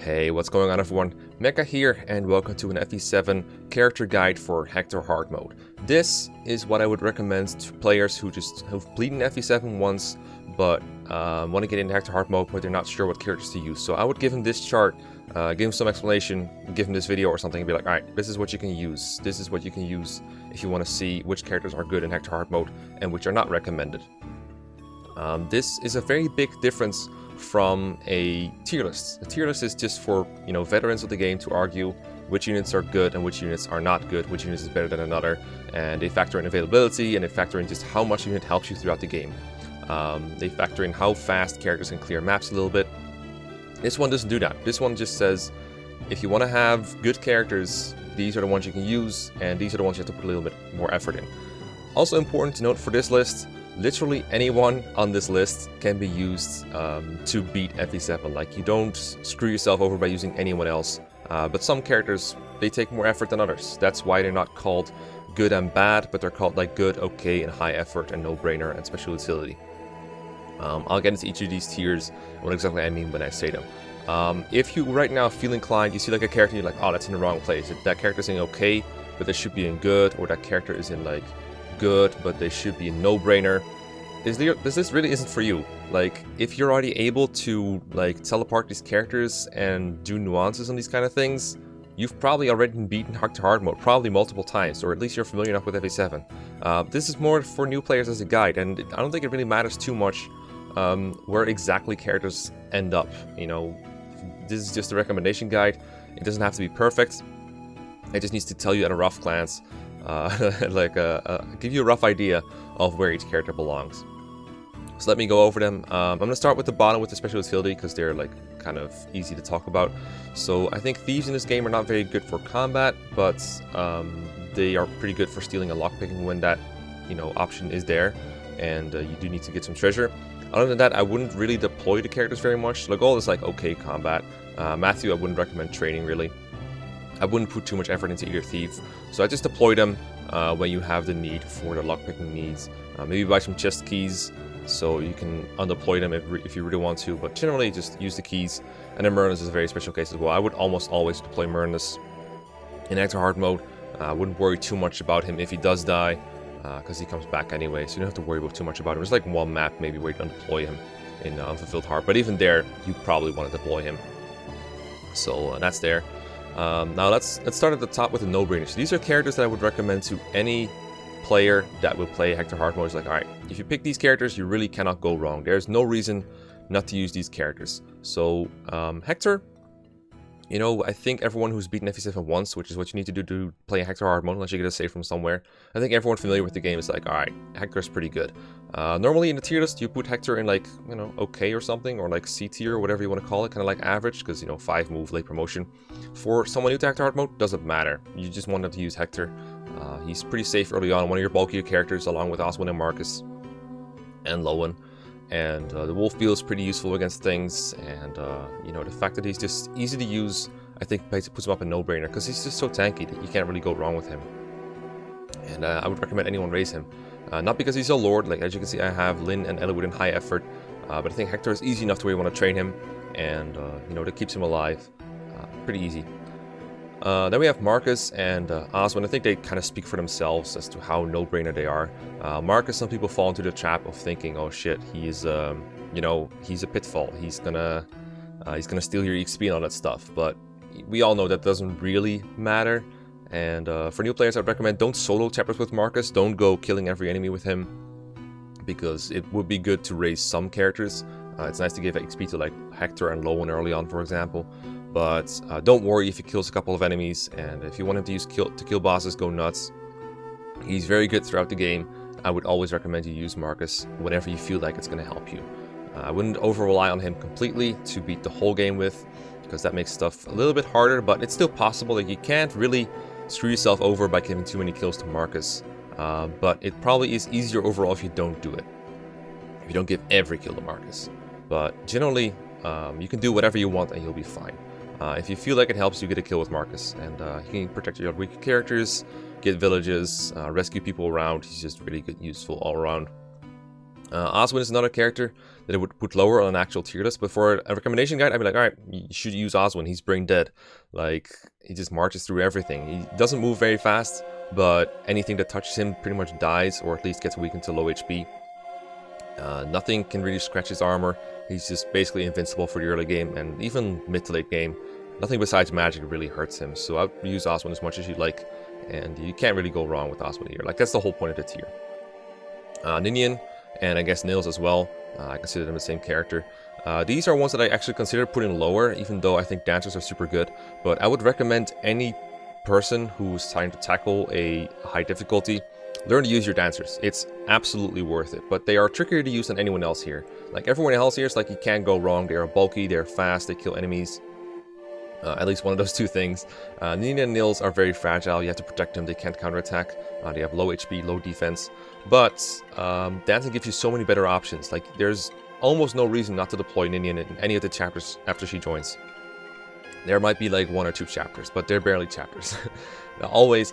Hey, what's going on everyone? Mekkah here, and welcome to an FE7 character guide for Hector hard mode. This is what I would recommend to players who've played in FE7 once, but want to get into Hector hard mode, but they're not sure what characters to use. So I would give him this chart, give him some explanation, give him this video or something, and be like, alright, this is what you can use. This is what you can use if you want to see which characters are good in Hector hard mode and which are not recommended. This is a very big difference from a tier list. A tier list is just for, veterans of the game to argue which units are good and which units are not good, which units is better than another, and they factor in availability and they factor in just how much a unit helps you throughout the game. They factor in how fast characters can clear maps a little bit. This one doesn't do that. This one just says, if you want to have good characters, these are the ones you can use, and these are the ones you have to put a little bit more effort in. Also important to note for this list, literally anyone on this list can be used to beat FE7. Like, you don't screw yourself over by using anyone else. But some characters, they take more effort than others. That's why they're not called good and bad, but they're called like good, okay, and high effort, and no-brainer, and special utility. I'll get into each of these tiers, what exactly I mean when I say them. If you right now feel inclined, you see like a character, you're like, oh, that's in the wrong place. That character's in okay, but they should be in good, or that character is in like good, but they should be a no-brainer. This really isn't for you. Like, if you're already able to like teleport these characters and do nuances on these kind of things, you've probably already been beaten hard to hard mode, probably multiple times, or at least you're familiar enough with FE7. This is more for new players as a guide, and I don't think it really matters too much where exactly characters end up. This is just a recommendation guide. It doesn't have to be perfect. It just needs to tell you at a rough glance, give you a rough idea of where each character belongs. So let me go over them. I'm going to start with the bottom with the special utility because they're like kind of easy to talk about. So I think thieves in this game are not very good for combat, but they are pretty good for stealing and lockpicking when that option is there, and you do need to get some treasure. Other than that, I wouldn't really deploy the characters very much. Lagol is like okay combat. Matthew, I wouldn't recommend training really. I wouldn't put too much effort into either thief, so I just deploy them when you have the need for the lockpicking needs. Maybe buy some chest keys so you can undeploy them if you really want to, but generally just use the keys. And then Murnus is a very special case as well. I would almost always deploy Murnus in Hector hard mode. I wouldn't worry too much about him if he does die, because he comes back anyway, so you don't have to worry about too much about him. There's like one map maybe where you can deploy him in Unfulfilled Heart, but even there, you probably want to deploy him. So that's there. Now let's start at the top with the no-brainers. So these are characters that I would recommend to any player that will play Hector hard mode. It's like, alright, if you pick these characters, you really cannot go wrong. There's no reason not to use these characters. So Hector, I think everyone who's beaten FE7 once, which is what you need to do to play Hector hard mode, unless you get a save from somewhere, I think everyone familiar with the game is like, alright, Hector's pretty good. Normally in the tier list, you put Hector in like, okay or something, or like C tier, or whatever you want to call it, kind of like average, because, 5 move, late promotion. For someone new to Hector hard mode, doesn't matter. You just want them to use Hector. He's pretty safe early on, one of your bulkier characters, along with Oswin and Marcus, and Lowen. And the Wolf feels pretty useful against things, and the fact that he's just easy to use, I think puts him up a no-brainer, because he's just so tanky that you can't really go wrong with him. And I would recommend anyone raise him. Not because he's a lord, like as you can see I have Lyn and Eliwood in high effort, but I think Hector is easy enough to where you want to train him, and that keeps him alive. Pretty easy. Then we have Marcus and Oswin. I think they kind of speak for themselves as to how no-brainer they are. Marcus, some people fall into the trap of thinking, oh shit, he's he's a pitfall. He's gonna steal your XP and all that stuff. But we all know that doesn't really matter. And for new players, I'd recommend don't solo chapters with Marcus. Don't go killing every enemy with him, because it would be good to raise some characters. It's nice to give XP to like Hector and Lowen early on, for example. But don't worry if he kills a couple of enemies, and if you want him to use to kill bosses, go nuts. He's very good throughout the game. I would always recommend you use Marcus whenever you feel like it's going to help you. I wouldn't over-rely on him completely to beat the whole game with, because that makes stuff a little bit harder, but it's still possible. Like, you can't really screw yourself over by giving too many kills to Marcus, but it probably is easier overall if you don't do it. If you don't give every kill to Marcus. But generally, you can do whatever you want and you'll be fine. If you feel like it helps you, get a kill with Marcus, and you can protect your weaker characters, get villages, rescue people around. He's just really good, useful all around. Oswin is another character that I would put lower on an actual tier list. But for a recommendation guide, I'd be like, all right, you should use Oswin. He's brain dead. Like, he just marches through everything. He doesn't move very fast, but anything that touches him pretty much dies, or at least gets weakened to low HP. Nothing can really scratch his armor. He's just basically invincible for the early game, and even mid to late game. Nothing besides magic really hurts him, so I'd use Oswin as much as you like, and you can't really go wrong with Oswin here. Like, that's the whole point of the tier. Ninian, and I guess Nils as well. I consider them the same character. These are ones that I actually consider putting lower, even though I think dancers are super good. But I would recommend any person who's trying to tackle a high difficulty, learn to use your dancers. It's absolutely worth it, but they are trickier to use than anyone else here. Like, everyone else here is like, you can't go wrong. They are bulky, they're fast, they kill enemies. At least one of those two things. Nina and Nils are very fragile. You have to protect them. They can't counterattack. They have low HP, low defense. But dancing gives you so many better options. Like, there's almost no reason not to deploy Ninian in any of the chapters after she joins. There might be like 1 or 2 chapters, but they're barely chapters. always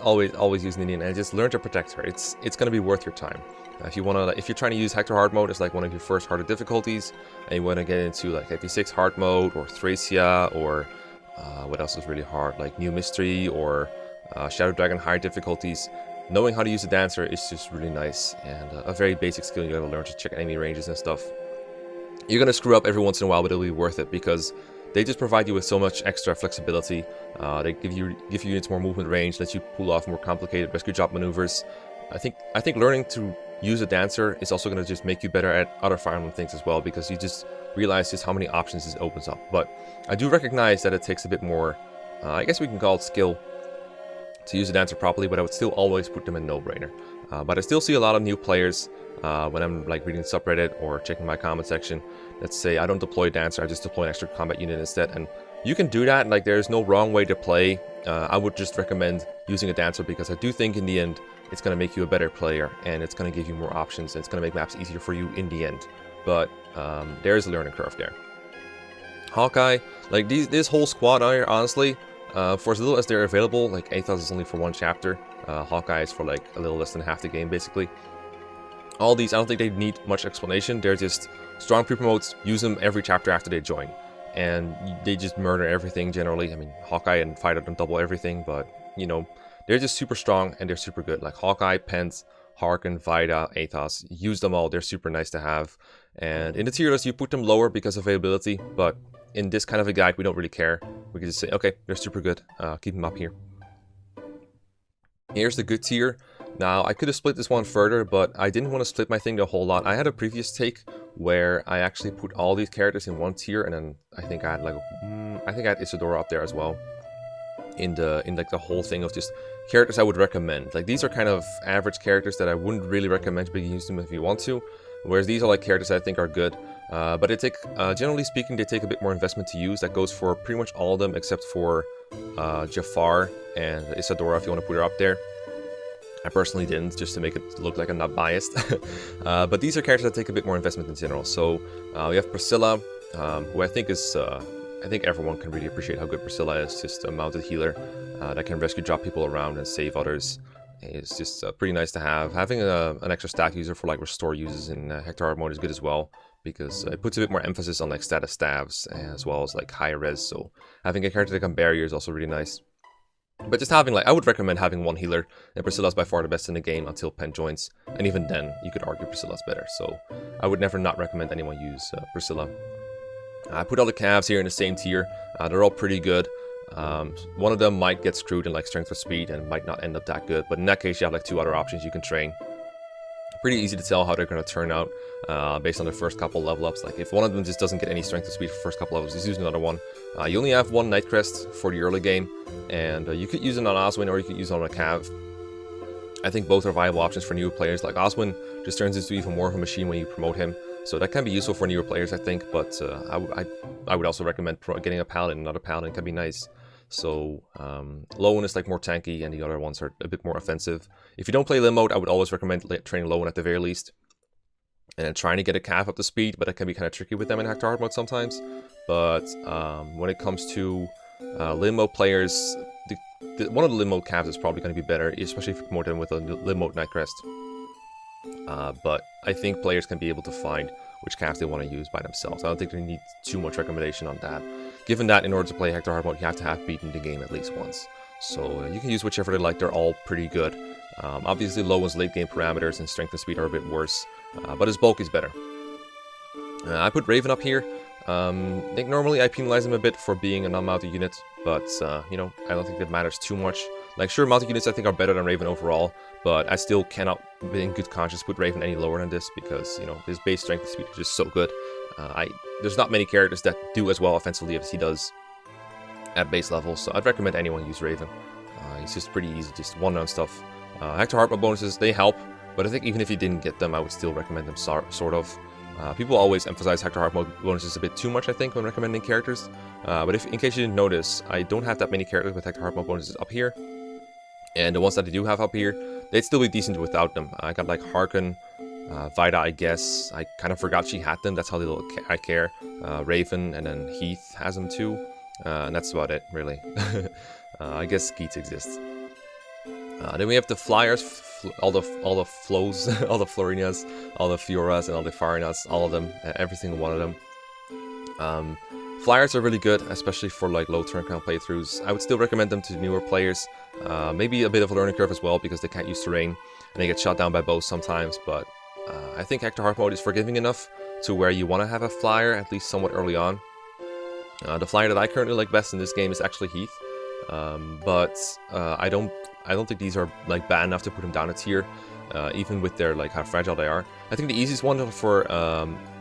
use Ninian and just learn to protect her. It's gonna be worth your time. If you're trying to use Hector hard mode as like one of your first harder difficulties, and you want to get into like AP6 hard mode or Thracia or what else is really hard, like New Mystery or Shadow Dragon higher difficulties, knowing how to use the dancer is just really nice, and a very basic skill you gotta learn to check enemy ranges and stuff. You're gonna screw up every once in a while, but it'll be worth it because they just provide you with so much extra flexibility. They give you units more movement range, lets you pull off more complicated rescue job maneuvers. I think learning to use a dancer is also going to just make you better at other Fire Emblem things as well, because you just realize just how many options this opens up. But I do recognize that it takes a bit more, I guess we can call it skill, to use a dancer properly, but I would still always put them in no-brainer. But I still see a lot of new players when I'm like reading the subreddit or checking my comment section that say I don't deploy a dancer, I just deploy an extra combat unit instead. And you can do that, like there's no wrong way to play. I would just recommend using a dancer because I do think in the end it's going to make you a better player, and it's going to give you more options, and it's going to make maps easier for you in the end. But there is a learning curve there. Hawkeye, like this whole squad here, honestly, for as little as they're available, like Athos is only for 1 chapter, Hawkeye is for like a little less than half the game basically. All these, I don't think they need much explanation. They're just strong pre-promotes, use them every chapter after they join, and they just murder everything generally. I mean, Hawkeye and Fighter don't double everything, but you know, they're just super strong and they're super good. Like Hawkeye, Pence, Harken, Vida, Athos, use them all. They're super nice to have. And in the tier list, you put them lower because of availability, but in this kind of a guide, we don't really care. We can just say, okay, they're super good. Keep them up here. Here's the good tier. Now, I could have split this one further, but I didn't want to split my thing a whole lot. I had a previous take where I actually put all these characters in one tier, and then I think I had like, I think I had Isadora up there as well. In like the whole thing of just characters I would recommend. Like these are kind of average characters that I wouldn't really recommend, but you can use them if you want to. Whereas these are like characters that I think are good. But they take, generally speaking, they take a bit more investment to use. That goes for pretty much all of them except for Jafar and Isadora if you want to put her up there. I personally didn't, just to make it look like I'm not biased. But these are characters that take a bit more investment in general. So we have Priscilla, who I think is, I think everyone can really appreciate how good Priscilla is. Just a mounted healer that can rescue drop people around and save others. It's just pretty nice to have. Having an extra staff user for like restore uses in Hector hard mode is good as well, because it puts a bit more emphasis on like status staves as well as like high res. So having a character that can barrier is also really nice. But just having, like, I would recommend having 1 healer, and Priscilla's by far the best in the game until Pen joins, and even then, you could argue Priscilla's better, so I would never not recommend anyone use Priscilla. I put all the calves here in the same tier. They're all pretty good. One of them might get screwed in like strength or speed and might not end up that good, but in that case you have like 2 other options you can train. Pretty easy to tell how they're going to turn out based on their first couple level ups. Like if one of them just doesn't get any strength or speed for the first couple levels, just use another one. You only have 1 Night Crest for the early game, and you could use it on Oswin or you could use it on a Cav. I think both are viable options for newer players. Like Oswin just turns into even more of a machine when you promote him, so that can be useful for newer players, I think. But I would also recommend getting a Paladin. Another Paladin can be nice. So Lone is like more tanky, and the other ones are a bit more offensive. If you don't play Limb mode, I would always recommend training Lone at the very least, and then trying to get a Cav up to speed. But that can be kind of tricky with them in Hector hard mode sometimes. But when it comes to Limb mode players, one of the Limb mode Cavs is probably going to be better, especially if you promote them with a Limb mode Night Crest. But I think players can be able to find which cast they want to use by themselves. I don't think they need too much recommendation on that. Given that in order to play Hector Hard Mode, you have to have beaten the game at least once. So you can use whichever they like, they're all pretty good. Obviously low one's late game parameters and strength and speed are a bit worse, but his bulk is better. I put Raven up here. I think normally I penalize him a bit for being a non-mounted unit, but you know, I don't think that matters too much. Like, sure, mounted units I think are better than Raven overall, but I still cannot, in good conscience, put Raven any lower than this because, you know, his base strength and speed is just so good. There's not many characters that do as well offensively as he does at base level, so I'd recommend anyone use Raven. He's just pretty easy, just one-round stuff. Hector Hard Mode bonuses, they help, but I think even if you didn't get them, I would still recommend them sort of. People always emphasize Hector Hard Mode bonuses a bit too much, I think, when recommending characters. But in case you didn't notice, I don't have that many characters with Hector Hard Mode bonuses up here. And the ones that I do have up here, they'd still be decent without them. I got like Harken, Vida, I guess. I kind of forgot she had them. That's how little I care. Raven, and then Heath has them too. And that's about it, really. I guess Skeets exists. Then we have the Flyers, all the flows, all the Florinas, all the Fioras, and all the Farinas, all of them, every single one of them. Flyers are really good, especially for like low turn count playthroughs. I would still recommend them to newer players. Maybe a bit of a learning curve as well because they can't use terrain and they get shot down by bows sometimes. But I think Hector Hard Mode is forgiving enough to where you want to have a Flyer at least somewhat early on. The Flyer that I currently like best in this game is actually Heath, but I don't think these are like bad enough to put them down a tier, even with their like how fragile they are. I think the easiest one for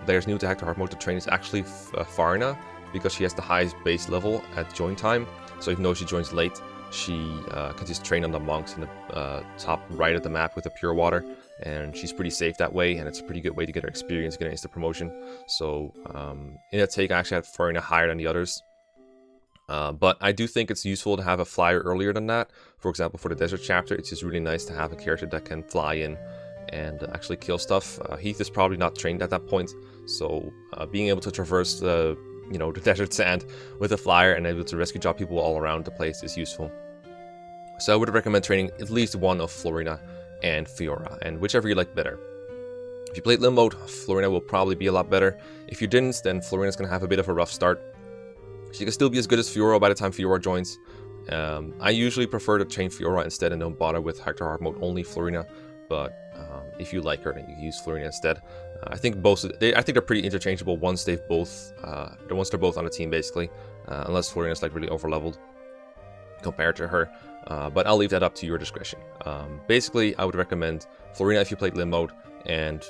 players new to Hector Hard Mode to train is actually Farina, because she has the highest base level at join time. So even though she joins late, she can just train on the monks in the top right of the map with the pure water, and she's pretty safe that way, and it's a pretty good way to get her experience, get an instant promotion. So in a take, I actually had Farina higher than the others. But I do think it's useful to have a flyer earlier than that. For example, for the desert chapter, it's just really nice to have a character that can fly in and actually kill stuff. Heath is probably not trained at that point, so being able to traverse the the desert sand with a flyer and able to rescue drop people all around the place is useful. So I would recommend training at least one of Florina and Fiora, and whichever you like better. If you played Limb mode, Florina will probably be a lot better. If you didn't, then Florina's going to have a bit of a rough start. She can still be as good as Fiora by the time Fiora joins. I usually prefer to train Fiora instead and don't bother with Hector Hard Mode only Florina, but if you like her, then you can use Florina instead. I think they're pretty interchangeable once they're both on the team basically, unless Florina's like really overleveled compared to her. But I'll leave that up to your discretion. Basically, I would recommend Florina if you played Limb mode, and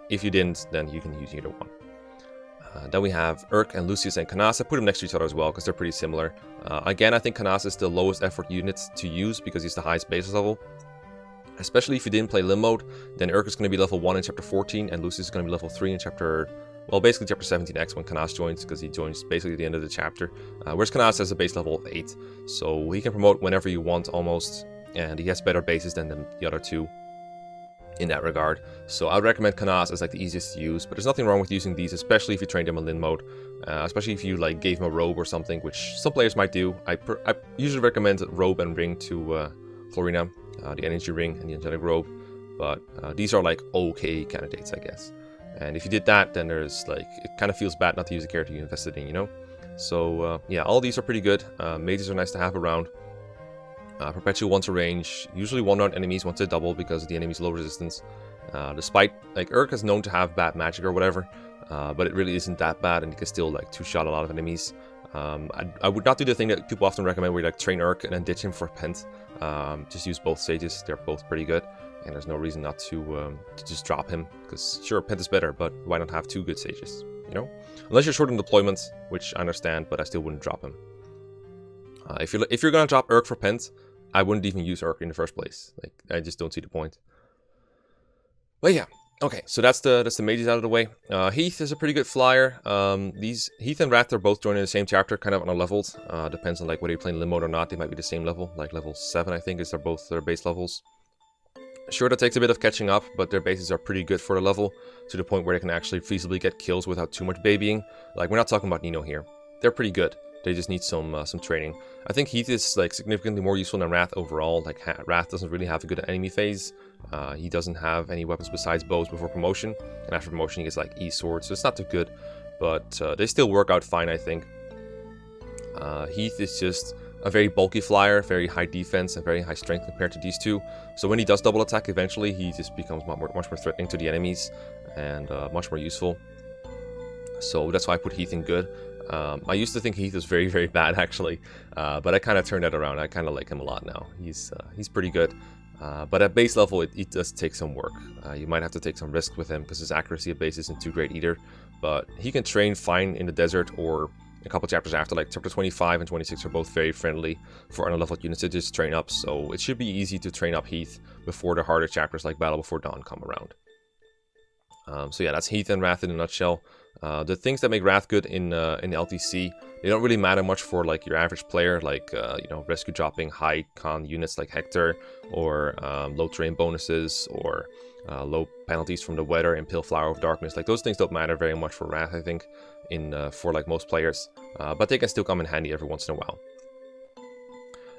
if you didn't, then you can use either one. Then we have Urk and Lucius and Canas. I put them next to each other as well because they're pretty similar. Again, I think Canas is the lowest effort unit to use because he's the highest base level. Especially if you didn't play Limb mode, then Urk is going to be level 1 in chapter 14, and Lucius is going to be level 3 in chapter 17X when Canas joins, because he joins basically at the end of the chapter. Whereas Canas has a base level of 8, so he can promote whenever you want almost, and he has better bases than the other two in that regard. So I would recommend Canas as like the easiest to use, but there's nothing wrong with using these, especially if you trained him in Limb mode, especially if you like gave him a robe or something, which some players might do. I usually recommend robe and ring to Florina, the energy ring and the angelic robe, but these are like okay candidates, I guess. And if you did that, then there's like, it kind of feels bad not to use a character you invested in, So yeah, all these are pretty good. Mages are nice to have around. Perpetual once a range, usually one-round enemies once a double because the enemy's low resistance. Despite, like, Urk is known to have bad magic or whatever, but it really isn't that bad, and you can still like two-shot a lot of enemies. I would not do the thing that people often recommend where you like train Urk and then ditch him for Pent. Just use both sages, they're both pretty good, and there's no reason not to just drop him, because sure, Pent is better, but why not have two good sages, Unless you're short on deployment, which I understand, but I still wouldn't drop him. If you're gonna drop Urk for Pent, I wouldn't even use Urk in the first place. Like, I just don't see the point. But yeah, okay, so that's the mages out of the way. Heath is a pretty good flyer. Heath and Wrath are both joining the same chapter, kind of on a leveled. Depends on like whether you're playing Limb mode or not. They might be the same level, like level 7, I think, is both their base levels. Sure, that takes a bit of catching up, but their bases are pretty good for the level, to the point where they can actually feasibly get kills without too much babying. Like, we're not talking about Nino here. They're pretty good. They just need some training. I think Heath is like significantly more useful than Wrath overall. Like Wrath doesn't really have a good enemy phase. He doesn't have any weapons besides bows before promotion, and after promotion he gets like E-sword, so it's not too good. But they still work out fine, I think. Heath is just a very bulky flyer, very high defense and very high strength compared to these two. So when he does double attack, eventually he just becomes much more threatening to the enemies and much more useful. So that's why I put Heath in good. I used to think Heath was very, very bad actually, but I kind of turned that around. I kind of like him a lot now. He's pretty good. But at base level, it does take some work. You might have to take some risk with him because his accuracy at base isn't too great either. But he can train fine in the desert or a couple chapters after, like chapter 25 and 26 are both very friendly for unleveled units to just train up. So it should be easy to train up Heath before the harder chapters like Battle Before Dawn come around. So yeah, that's Heath and Wrath in a nutshell. The things that make Wrath good in LTC, they don't really matter much for like your average player, like you know, rescue dropping high con units like Hector, or low terrain bonuses, or low penalties from the weather and Pilflower of Darkness. Like those things don't matter very much for Wrath, I think, for like most players, but they can still come in handy every once in a while.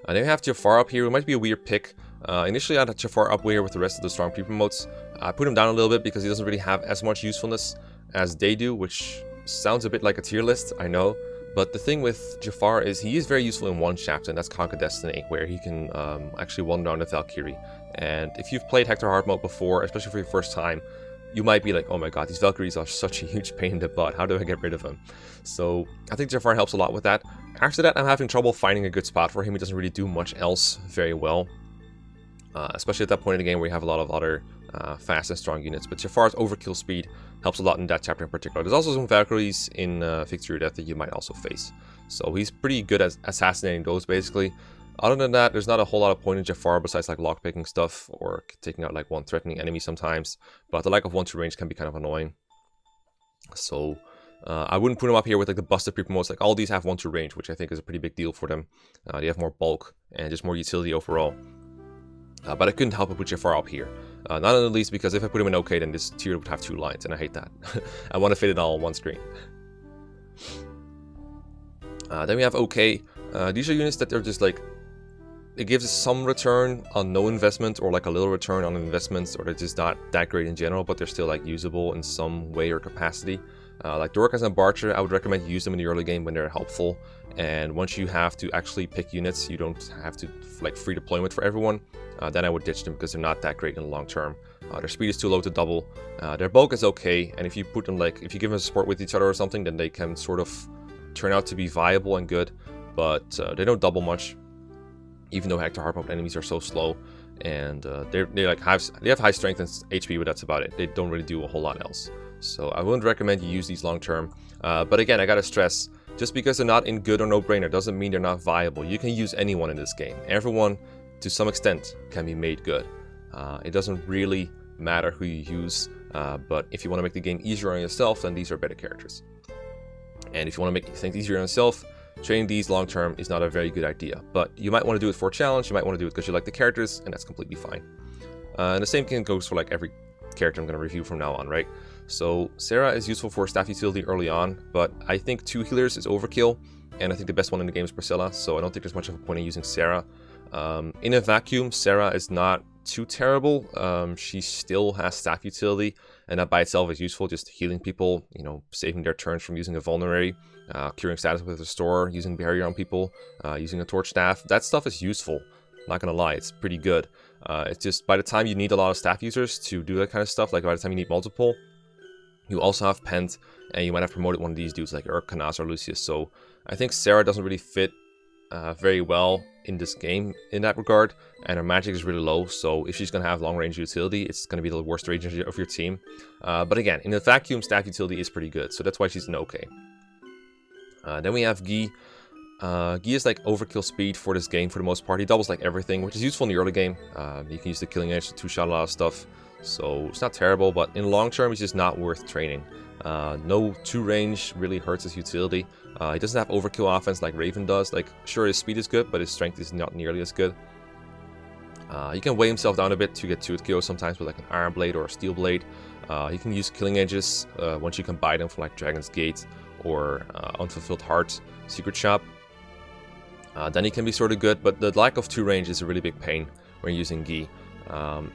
Then we have Jafar up here. It might be a weird pick. Initially I had Jafar up here with the rest of the strong pre-promotes. I put him down a little bit because he doesn't really have as much usefulness as they do, which sounds a bit like a tier list, I know. But the thing with Jafar is he is very useful in one chapter, and that's Conquer Destiny, where he can actually wander around the Valkyrie. And if you've played Hector hard mode before, especially for your first time, you might be like, oh my god, these Valkyries are such a huge pain in the butt, how do I get rid of them? So I think Jafar helps a lot with that. After that, I'm having trouble finding a good spot for him. He doesn't really do much else very well, especially at that point in the game where you have a lot of other fast and strong units. But Jafar's overkill speed helps a lot in that chapter in particular. There's also some Valkyries in Victory or Death that you might also face. So he's pretty good at assassinating those, basically. Other than that, there's not a whole lot of point in Jafar besides like lockpicking stuff or taking out like one threatening enemy sometimes. But the lack of 1-2 range can be kind of annoying. So I wouldn't put him up here with like the busted pre-promotes. Like all these have 1-2 range, which I think is a pretty big deal for them. They have more bulk and just more utility overall. But I couldn't help but put Jafar up here. Not in the least because if I put him in OK, then this tier would have 2 lines, and I hate that. I want to fit it all on one screen. Then we have OK. These are units that are just like, it gives us some return on no investment, or like a little return on investments, or they're just not that great in general, but they're still like usable in some way or capacity. Like Dorcas and Barcher, I would recommend you use them in the early game when they're helpful. And once you have to actually pick units, you don't have to like free deployment for everyone. Then I would ditch them because they're not that great in the long term. Their speed is too low to double. Their bulk is okay, and if you put them like, if you give them support with each other or something, then they can sort of turn out to be viable and good. But they don't double much, even though Hector hard mode enemies are so slow, and they have high strength and HP, but that's about it. They don't really do a whole lot else. So I wouldn't recommend you use these long term. But again, I gotta stress, just because they're not in good or no brainer doesn't mean they're not viable. You can use anyone in this game. Everyone, to some extent, can be made good. It doesn't really matter who you use, but if you want to make the game easier on yourself, then these are better characters. And if you want to make things easier on yourself, training these long term is not a very good idea. But you might want to do it for a challenge, you might want to do it because you like the characters, and that's completely fine. And the same thing goes for like every character I'm going to review from now on, right? So Sarah is useful for staff utility early on, but I think 2 healers is overkill, and I think the best one in the game is Priscilla, so I don't think there's much of a point in using Sarah. In a vacuum, Sarah is not too terrible. She still has staff utility, and that by itself is useful, just healing people, you know, saving their turns from using a vulnerary, curing status with Restore, using barrier on people, using a torch staff. That stuff is useful, not gonna lie, it's pretty good. It's just by the time you need a lot of staff users to do that kind of stuff, like by the time you need multiple, you also have Pent, and you might have promoted one of these dudes like Urk, Canas, or Lucius. So I think Sarah doesn't really fit very well in this game in that regard, and her magic is really low, so if she's going to have long range utility, it's going to be the worst range of your team. But again, in the vacuum, staff utility is pretty good, so that's why she's an OK. Then we have Guy. Guy is like overkill speed for this game for the most part. He doubles like everything, which is useful in the early game. You can use the killing edge to 2-shot a lot of stuff, so it's not terrible, but in the long term, it's just not worth training. No 2 range really hurts his utility. He doesn't have overkill offense like Raven does. Like, sure, his speed is good, but his strength is not nearly as good. He can weigh himself down a bit to get 2 kills sometimes with like an Iron Blade or a Steel Blade. He can use killing edges once you can buy them from like Dragon's Gate or Unfulfilled Heart, Secret Shop. Then he can be sort of good, but the lack of 2 range is a really big pain when using Gi.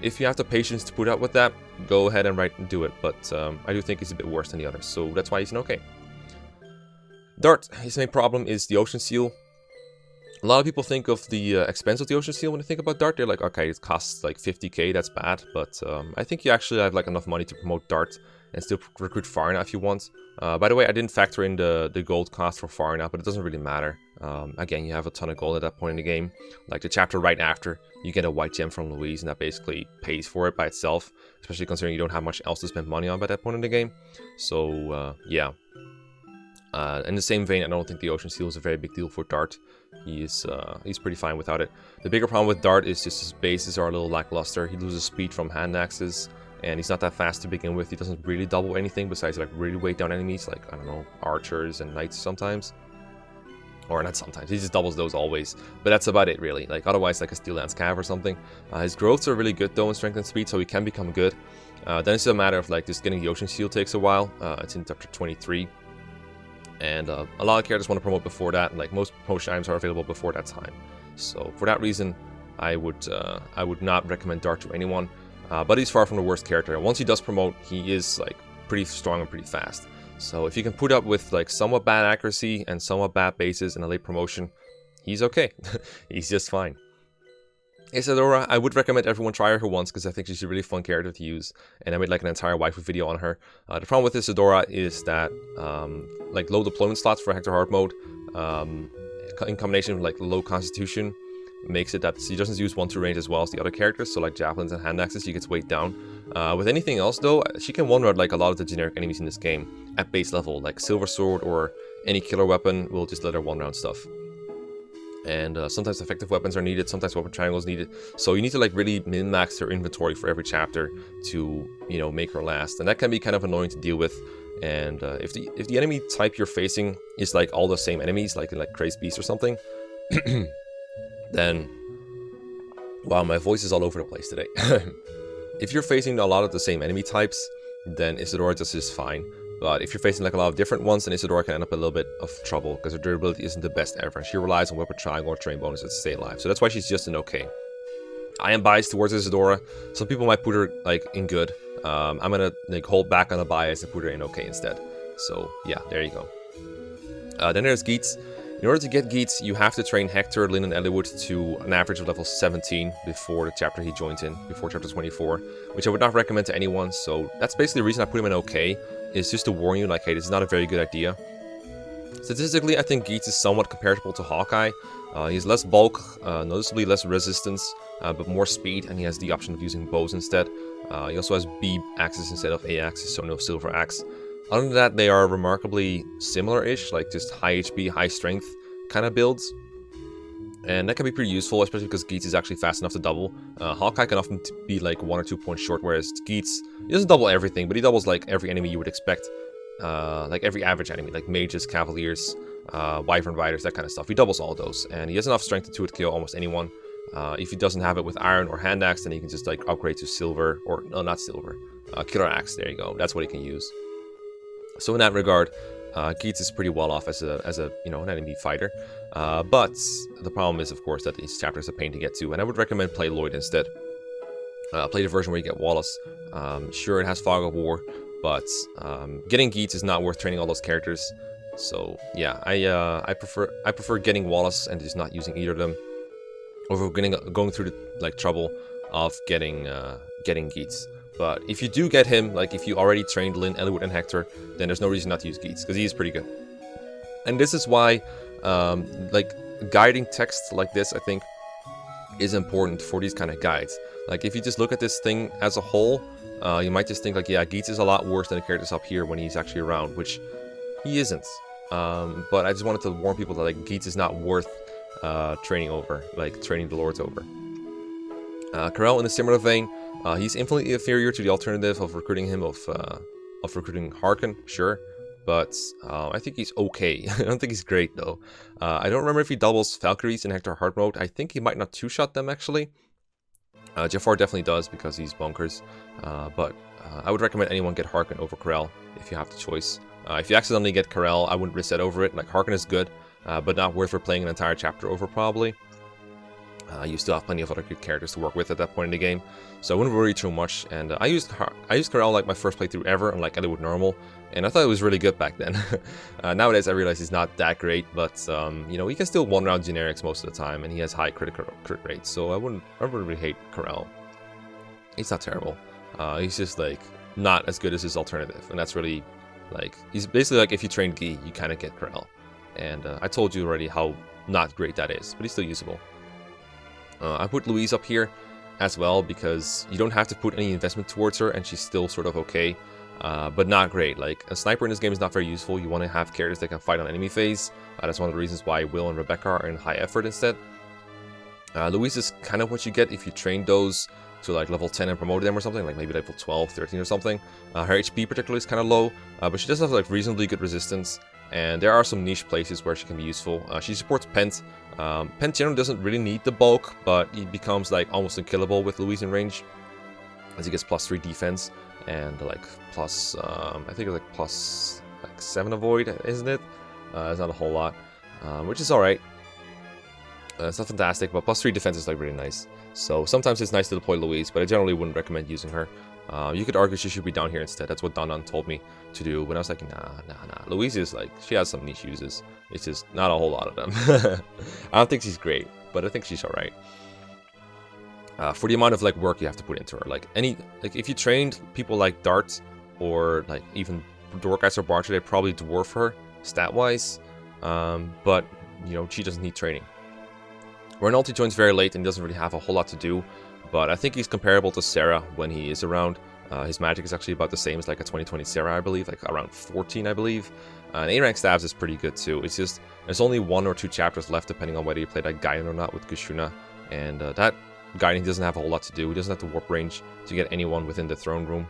If you have the patience to put up with that, go ahead and do it, but I do think he's a bit worse than the others, so that's why he's an okay. Dart, his main problem is the Ocean Seal. A lot of people think of the expense of the Ocean Seal when they think about Dart. They're like, okay, it costs like 50k, that's bad, but I think you actually have like enough money to promote Dart and still recruit Farina if you want. By the way, I didn't factor in the gold cost for Farina, but it doesn't really matter. Again, you have a ton of gold at that point in the game. Like the chapter right after, you get a white gem from Louise, and that basically pays for it by itself, especially considering you don't have much else to spend money on by that point in the game. So, yeah. In the same vein, I don't think the Ocean Seal is a very big deal for Dart. He's pretty fine without it. The bigger problem with Dart is just his bases are a little lackluster. He loses speed from hand axes, and he's not that fast to begin with. He doesn't really double anything besides like really weight down enemies, like, I don't know, archers and knights sometimes. Or not sometimes, he just doubles those always. But that's about it, really. Like, otherwise, like a Steel Lance Cav or something. His growths are really good, though, in strength and speed, so he can become good. Then it's a matter of, like, just getting the Ocean Seal takes a while. It's in chapter 23. And a lot of characters want to promote before that. Like, most promotion items are available before that time. So, for that reason, I would not recommend Dart to anyone. But he's far from the worst character. And once he does promote, he is, like, pretty strong and pretty fast. So if you can put up with like somewhat bad accuracy and somewhat bad bases in a late promotion, he's okay. He's just fine. Isadora, I would recommend everyone try her once because I think she's a really fun character to use, and I made like an entire waifu video on her. The problem with Isadora is that like low deployment slots for Hector hard mode, in combination with like low constitution, makes it that she doesn't use 1-2 range as well as the other characters, so like javelins and hand axes, she gets weighed down. With anything else though, she can one-rod like a lot of the generic enemies in this game at base level, like Silver Sword or any killer weapon will just let her one-round stuff. And sometimes effective weapons are needed, sometimes weapon triangles needed, so you need to like really min-max her inventory for every chapter to, you know, make her last, and that can be kind of annoying to deal with. And if the enemy type you're facing is like all the same enemies, like Crazed Beast or something, then, wow, my voice is all over the place today. If you're facing a lot of the same enemy types, then Isadora just is fine. But if you're facing like a lot of different ones, then Isadora can end up a little bit of trouble because her durability isn't the best ever. She relies on weapon triangle or train bonuses to stay alive. So that's why she's just an okay. I am biased towards Isadora. Some people might put her like in good. I'm gonna like hold back on the bias and put her in okay instead. So yeah, there you go. Then there's Geats. In order to get Geats, you have to train Hector, Lyn, and Eliwood to an average of level 17 before the chapter he joins in, before chapter 24, which I would not recommend to anyone. So that's basically the reason I put him in okay, is just to warn you, like, hey, this is not a very good idea. Statistically, I think Geats is somewhat comparable to Hawkeye. He has less bulk, noticeably less resistance, but more speed, and he has the option of using bows instead. He also has B axes instead of A axes, so no silver axe. Other than that, they are remarkably similar-ish, like just high HP, high strength kind of builds. And that can be pretty useful, especially because Geats is actually fast enough to double. Hawkeye can often be like 1 or 2 points short, whereas Geats, he doesn't double everything, but he doubles like every enemy you would expect. Like every average enemy, like mages, cavaliers, wyvern riders, that kind of stuff. He doubles all those, and he has enough strength to kill almost anyone. If he doesn't have it with iron or hand axe, then he can just like upgrade to silver, or no, not silver, killer axe. There you go. That's what he can use. So in that regard, Geats is pretty well off as a you know, an enemy fighter. But the problem is, of course, that these chapters are a pain to get to, and I would recommend play Lloyd instead. Play the version where you get Wallace. Sure, it has Fog of War, but getting Geats is not worth training all those characters. So yeah, I prefer getting Wallace and just not using either of them, over going through the like trouble of getting Geats. But if you do get him, like if you already trained Lyn, Eliwood, and Hector, then there's no reason not to use Geats, because he is pretty good. And this is why, like, guiding text like this, I think, is important for these kind of guides. Like, if you just look at this thing as a whole, you might just think, like, yeah, Geats is a lot worse than the characters up here when he's actually around, which he isn't. But I just wanted to warn people that, like, Geats is not worth training over, like, training the lords over. Karel, in a similar vein, he's infinitely inferior to the alternative of recruiting him of recruiting Harken, sure, but I think he's okay. I don't think he's great though. I don't remember if he doubles Valkyries in Hector hard mode. I think he might not two-shot them actually. Jafar definitely does because he's bonkers, but I would recommend anyone get Harken over Karel if you have the choice. If you accidentally get Karel, I wouldn't reset over it. Like, Harken is good, but not worth replaying an entire chapter over probably. You still have plenty of other good characters to work with at that point in the game, so I wouldn't worry too much. And I used Corel like my first playthrough ever, and like I did with normal, and I thought it was really good back then. Nowadays I realize he's not that great, but you know, he can still one round generics most of the time, and he has high crit rates, so I wouldn't really hate Corel. He's not terrible. He's just like not as good as his alternative, and that's really like, he's basically like if you train Guy, you kind of get Corel, and I told you already how not great that is, but he's still usable. I put Louise up here as well because you don't have to put any investment towards her, and she's still sort of okay, but not great. Like, a sniper in this game is not very useful. You want to have characters that can fight on enemy phase. That's one of the reasons why Will and Rebecca are in high effort instead. Louise is kind of what you get if you train those to like level 10 and promoted them or something, like maybe level 12, 13 or something. Her HP particularly is kind of low, but she does have like reasonably good resistance, and there are some niche places where she can be useful. She supports Pent. Pent generally doesn't really need the bulk, but he becomes like almost unkillable with Louise in range, as he gets +3 defense and like plus, I think it's like plus like 7 avoid, isn't it? It's not a whole lot, which is alright. It's not fantastic, but +3 defense is like really nice. So sometimes it's nice to deploy Louise, but I generally wouldn't recommend using her. You could argue she should be down here instead. That's what Don told me to do, when I was like, nah. Louise is like, she has some niche uses. It's just not a whole lot of them. I don't think she's great, but I think she's alright. For the amount of like work you have to put into her, like if you trained people like Dart or like even Dorcas or Barcher, they'd probably dwarf her stat wise. But you know, she doesn't need training. Renalty joins very late and doesn't really have a whole lot to do, but I think he's comparable to Sarah when he is around. His magic is actually about the same as like a 2020 Sarah, I believe, like around 14, I believe. And A-rank stabs is pretty good too. It's just, there's only 1 or 2 chapters left depending on whether you play that Gaiden or not with Kushuna. And that Gaiden doesn't have a whole lot to do. He doesn't have to warp range to get anyone within the throne room.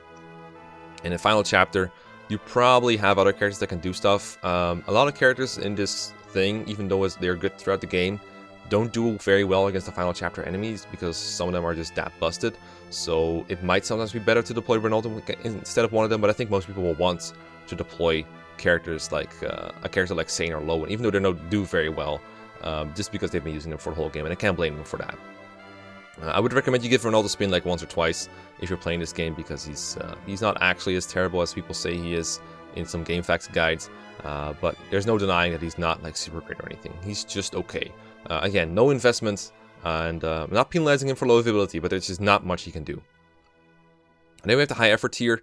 In the final chapter, you probably have other characters that can do stuff. A lot of characters in this thing, even though they're good throughout the game, don't do very well against the final chapter enemies because some of them are just that busted. So it might sometimes be better to deploy Ronaldo instead of one of them, but I think most people will want to deploy characters like a character like Sane or Lowen, even though they don't do very well, just because they've been using them for the whole game, and I can't blame them for that. I would recommend you give Ronaldo a spin like once or twice if you're playing this game, because he's not actually as terrible as people say he is in some game facts guides, but there's no denying that he's not like super great or anything. He's just okay. Again, no investments, and I'm not penalizing him for low availability, but there's just not much he can do. And then we have the high effort tier.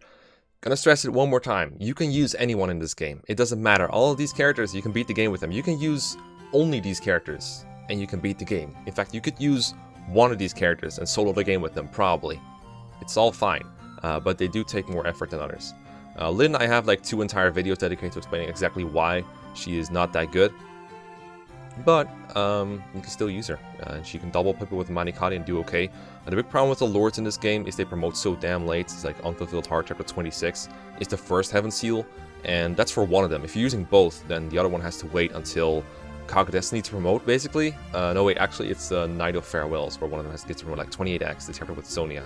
Gonna stress it one more time. You can use anyone in this game. It doesn't matter. All of these characters, you can beat the game with them. You can use only these characters, and you can beat the game. In fact, you could use one of these characters and solo the game with them, probably. It's all fine, but they do take more effort than others. Lynn, I have like 2 entire videos dedicated to explaining exactly why she is not that good. But you can still use her. She can double people with Manikadi and do okay. And the big problem with the lords in this game is they promote so damn late. It's like Unfulfilled Heart chapter 26 is the first Heaven Seal, and that's for one of them. If you're using both, then the other one has to wait until Cog of Destiny to promote, basically. No, wait, actually it's Night of Farewells, where one of them has to get to promote like 28x, the chapter with Sonia.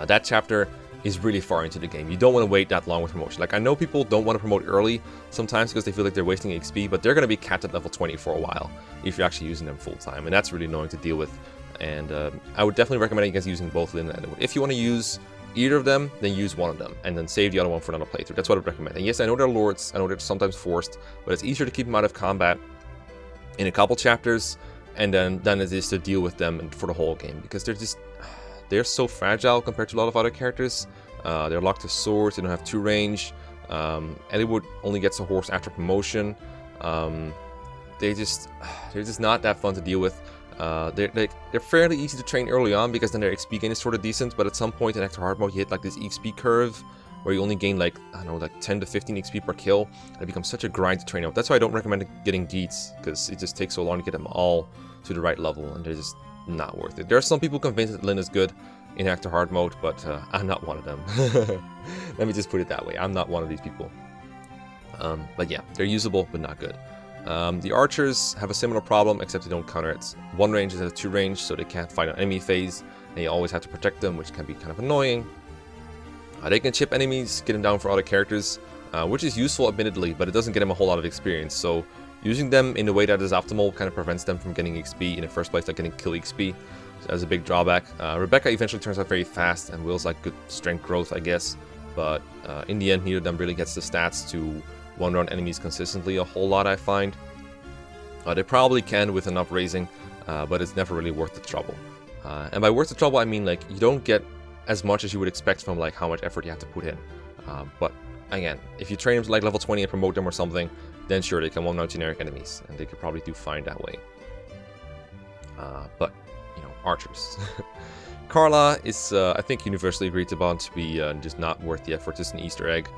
That chapter is really far into the game. You don't want to wait that long with promotion. Like, I know people don't want to promote early sometimes because they feel like they're wasting XP, but they're going to be capped at level 20 for a while if you're actually using them full time, and that's really annoying to deal with. And I would definitely recommend you guys using both Lynn and Edward. If you want to use either of them, then use one of them, and then save the other one for another playthrough. That's what I would recommend. And yes, I know they're lords, I know they're sometimes forced, but it's easier to keep them out of combat in a couple chapters, and then it is to deal with them for the whole game, because they're so fragile compared to a lot of other characters. They're locked to swords, they don't have 2 range. Eliwood only gets a horse after promotion. They're just not that fun to deal with. They're fairly easy to train early on because then their XP gain is sort of decent, but at some point in Extra Hard Mode you hit like this XP curve where you only gain like, I don't know, like 10 to 15 XP per kill, and it becomes such a grind to train out. That's why I don't recommend getting Geats, because it just takes so long to get them all to the right level, and they're just not worth it. There are some people convinced that Lynn is good in Extra Hard Mode, but I'm not one of them. Let me just put it that way. I'm not one of these people. But yeah, they're usable, but not good. The archers have a similar problem, except they don't counter it. 1 range is at a 2 range, so they can't fight on enemy phase, and you always have to protect them, which can be kind of annoying. They can chip enemies, get them down for other characters, which is useful admittedly, but it doesn't get them a whole lot of experience. So using them in a way that is optimal kind of prevents them from getting XP in the first place, like getting kill XP. So that's a big drawback. Rebecca eventually turns out very fast, and Will's like good strength growth, I guess. But in the end, neither of them really gets the stats to one-round enemies consistently a whole lot, I find. They probably can with enough raising, but it's never really worth the trouble. And by worth the trouble, I mean like you don't get as much as you would expect from like how much effort you have to put in. But again, if you train them to like level 20 and promote them or something, then sure, they can one-round generic enemies, and they could probably do fine that way. But, you know, archers. Carla is, I think, universally agreed upon to be just not worth the effort. It's an Easter egg.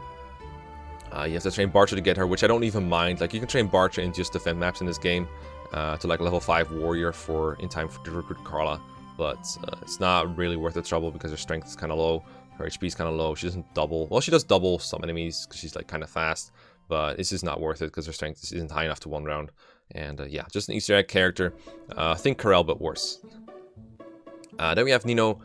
You have to train Bartra to get her, which I don't even mind. Like, you can train Bartra in just defend maps in this game to like level 5 warrior in time to recruit Carla. But it's not really worth the trouble because her strength is kind of low. Her HP is kind of low. She doesn't double. Well, she does double some enemies because she's like kind of fast. But it's just not worth it because her strength isn't high enough to one round. And yeah, just an Easter egg character. Think Corel, but worse. Then we have Nino.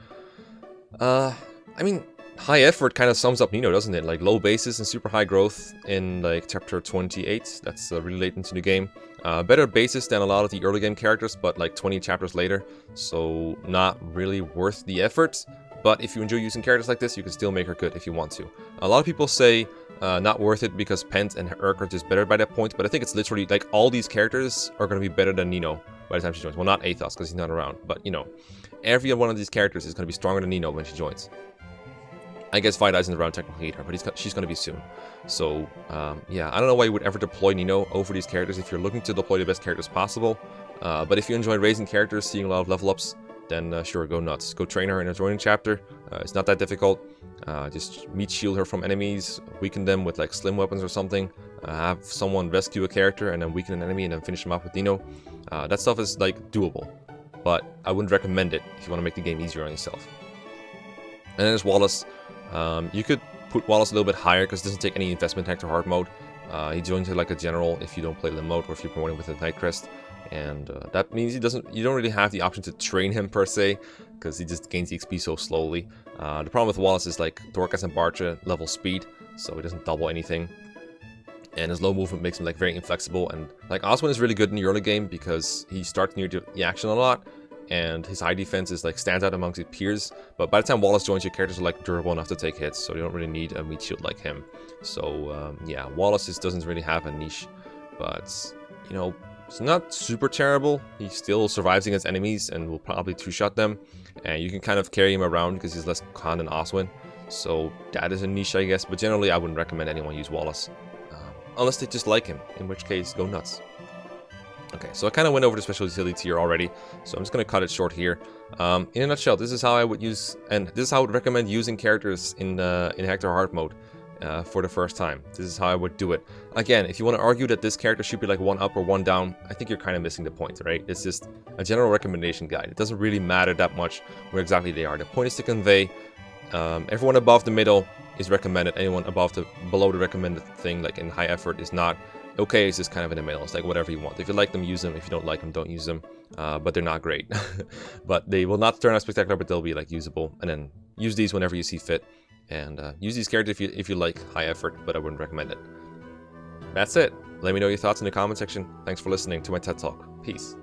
I mean, high effort kind of sums up Nino, doesn't it? Like low bases and super high growth in like chapter 28. That's really late into the game. Better bases than a lot of the early game characters, but like 20 chapters later. So not really worth the effort. But if you enjoy using characters like this, you can still make her good if you want to. A lot of people say not worth it because Pent and Urk are just better by that point, but I think it's literally like all these characters are going to be better than Nino by the time she joins. Well, not Athos because he's not around, but you know, every one of these characters is going to be stronger than Nino when she joins. I guess Vida isn't around technically either, but she's going to be soon. So yeah, I don't know why you would ever deploy Nino over these characters if you're looking to deploy the best characters possible. But if you enjoy raising characters, seeing a lot of level ups, then sure, go nuts. Go train her in a joining chapter. It's not that difficult. Just meat shield her from enemies, weaken them with like slim weapons or something. Have someone rescue a character and then weaken an enemy and then finish them off with Nino. That stuff is like doable, but I wouldn't recommend it if you want to make the game easier on yourself. And then there's Wallace. You could put Wallace a little bit higher because it doesn't take any investment tech to hard mode. He joins like a general if you don't play limb mode or if you're promoting with a Night Crest. And that means you don't really have the option to train him per se, because he just gains the XP so slowly. The problem with Wallace is like Dorcas and Bartra level speed, so he doesn't double anything. And his low movement makes him like very inflexible. And like Oswin is really good in the early game because he starts near the action a lot, and his high defense is like stands out amongst his peers. But by the time Wallace joins, your characters are like durable enough to take hits, so you don't really need a meat shield like him. So yeah, Wallace just doesn't really have a niche, but you know, it's not super terrible. He still survives against enemies and will probably two-shot them. And you can kind of carry him around because he's less con than Oswin. So that is a niche, I guess. But generally, I wouldn't recommend anyone use Wallace. Unless they just like him, in which case, go nuts. Okay, so I kind of went over the special utility tier already. So I'm just going to cut it short here. In a nutshell, this is how I would use, and this is how I would recommend using characters in Hector Hard mode. For the first time. This is how I would do it. Again, if you want to argue that this character should be like one up or one down, I think you're kind of missing the point, right? It's just a general recommendation guide. It doesn't really matter that much where exactly they are. The point is to convey everyone above the middle is recommended. Anyone below the recommended thing, like in high effort, is not. Okay, it's just kind of in the middle. It's like whatever you want. If you like them, use them. If you don't like them, don't use them. But they're not great. But they will not turn out spectacular, but they'll be like usable. And then use these whenever you see fit. And use these characters if you like high effort, but I wouldn't recommend it. That's it. Let me know your thoughts in the comment section. Thanks for listening to my TED Talk. Peace.